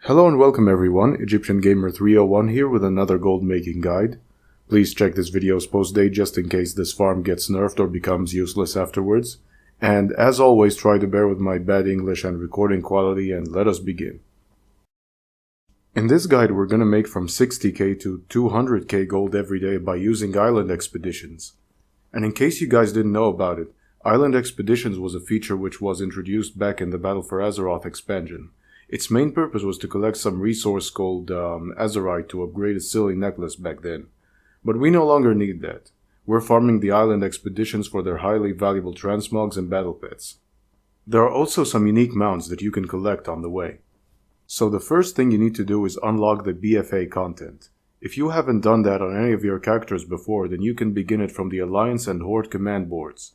Hello and welcome everyone, EgyptianGamer301 here with another gold making guide. Please check this video's post date just in case this farm gets nerfed or becomes useless afterwards. And as always, try to bear with my bad English and recording quality, and let us begin. In this guide we're gonna make from 60k to 200k gold every day by using island expeditions. And in case you guys didn't know about it, island expeditions was a feature which was introduced back in the Battle for Azeroth expansion. Its main purpose was to collect some resource called Azerite to upgrade a silly necklace back then. But we no longer need that. We're farming the island expeditions for their highly valuable transmogs and battle pets. There are also some unique mounts that you can collect on the way. So the first thing you need to do is unlock the BFA content. If you haven't done that on any of your characters before, then you can begin it from the Alliance and Horde command boards.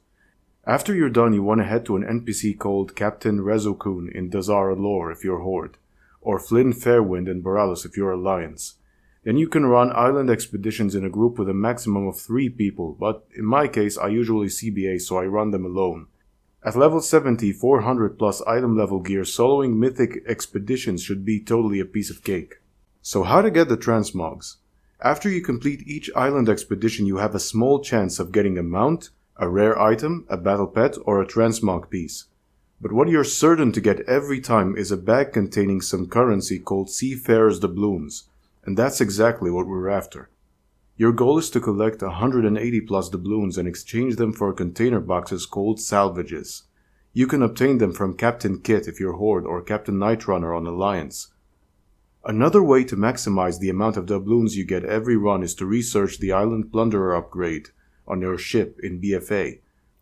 After you're done, you want to head to an NPC called Captain Rezokun in Dazara Lore if you're Horde, or Flynn Fairwind in Borealis if you're Alliance. Then you can run island expeditions in a group with a maximum of 3 people, but in my case I usually CBA, so I run them alone. At level 70, 400 plus item level gear, soloing mythic expeditions should be totally a piece of cake. So how to get the transmogs? After you complete each island expedition, you have a small chance of getting a mount, a rare item, a battle pet, or a transmog piece. But what you're certain to get every time is a bag containing some currency called Seafarer's doubloons, and that's exactly what we're after. Your goal is to collect 180 plus doubloons and exchange them for container boxes called salvages. You can obtain them from Captain Kit if you're Horde or Captain Nightrunner on Alliance. Another way to maximize the amount of doubloons you get every run is to research the Island Plunderer upgrade on your ship in BFA.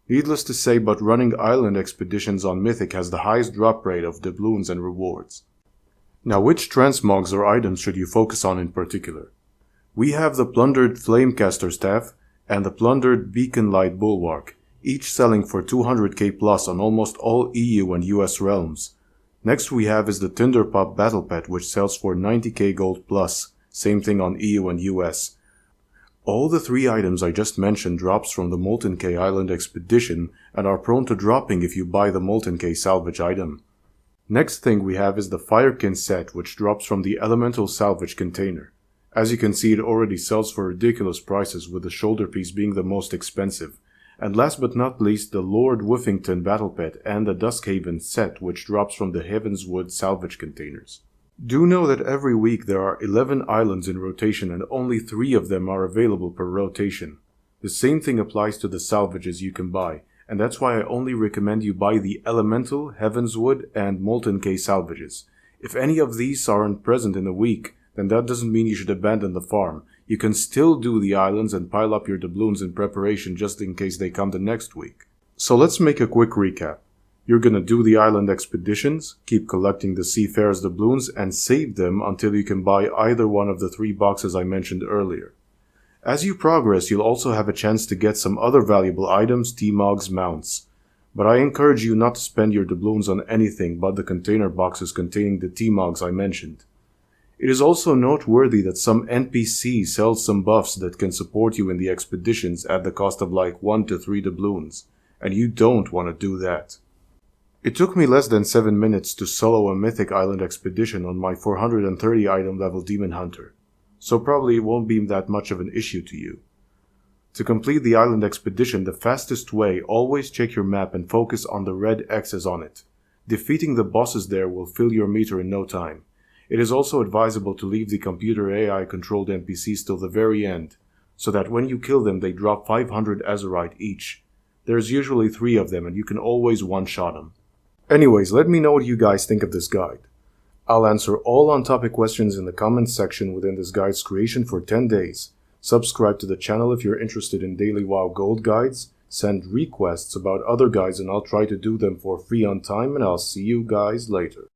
Needless to say, but running island expeditions on Mythic has the highest drop rate of doubloons and rewards. Now, which transmogs or items should you focus on in particular? We have the plundered Flamecaster Staff and the plundered Beacon Light Bulwark, each selling for 200k plus on almost all EU and US realms. Next we have is the Tinderpop Battle Pet, which sells for 90k gold plus, same thing on EU and US. All the 3 items I just mentioned drops from the Molten K Island Expedition and are prone to dropping if you buy the Molten K salvage item. Next thing we have is the Firekin set, which drops from the Elemental Salvage container. As you can see, it already sells for ridiculous prices, with the shoulder piece being the most expensive. And last but not least, the Lord Woofington Battle Pet and the Duskhaven set, which drops from the Heavenswood salvage containers. Do know that every week there are 11 islands in rotation and only 3 of them are available per rotation. The same thing applies to the salvages you can buy, and that's why I only recommend you buy the Elemental, Heavenswood, and Molten K salvages. If any of these aren't present in a week, then that doesn't mean you should abandon the farm. You can still do the islands and pile up your doubloons in preparation just in case they come the next week. So let's make a quick recap. You're gonna do the island expeditions, keep collecting the Seafarer's doubloons, and save them until you can buy either one of the 3 boxes I mentioned earlier. As you progress, you'll also have a chance to get some other valuable items, T-Mogs, mounts. But I encourage you not to spend your doubloons on anything but the container boxes containing the T-Mogs I mentioned. It is also noteworthy that some NPC sells some buffs that can support you in the expeditions at the cost of like 1 to 3 doubloons, and you don't want to do that. It took me less than 7 minutes to solo a Mythic Island expedition on my 430 item level Demon Hunter, so probably it won't be that much of an issue to you. To complete the island expedition, the fastest way, always check your map and focus on the red X's on it. Defeating the bosses there will fill your meter in no time. It is also advisable to leave the computer AI controlled NPCs till the very end, so that when you kill them they drop 500 Azerite each. There's usually 3 of them and you can always one-shot them. Anyways, let me know what you guys think of this guide. I'll answer all on-topic questions in the comments section within this guide's creation for 10 days. Subscribe to the channel if you're interested in daily WoW gold guides. Send requests about other guides and I'll try to do them for free on time, and I'll see you guys later.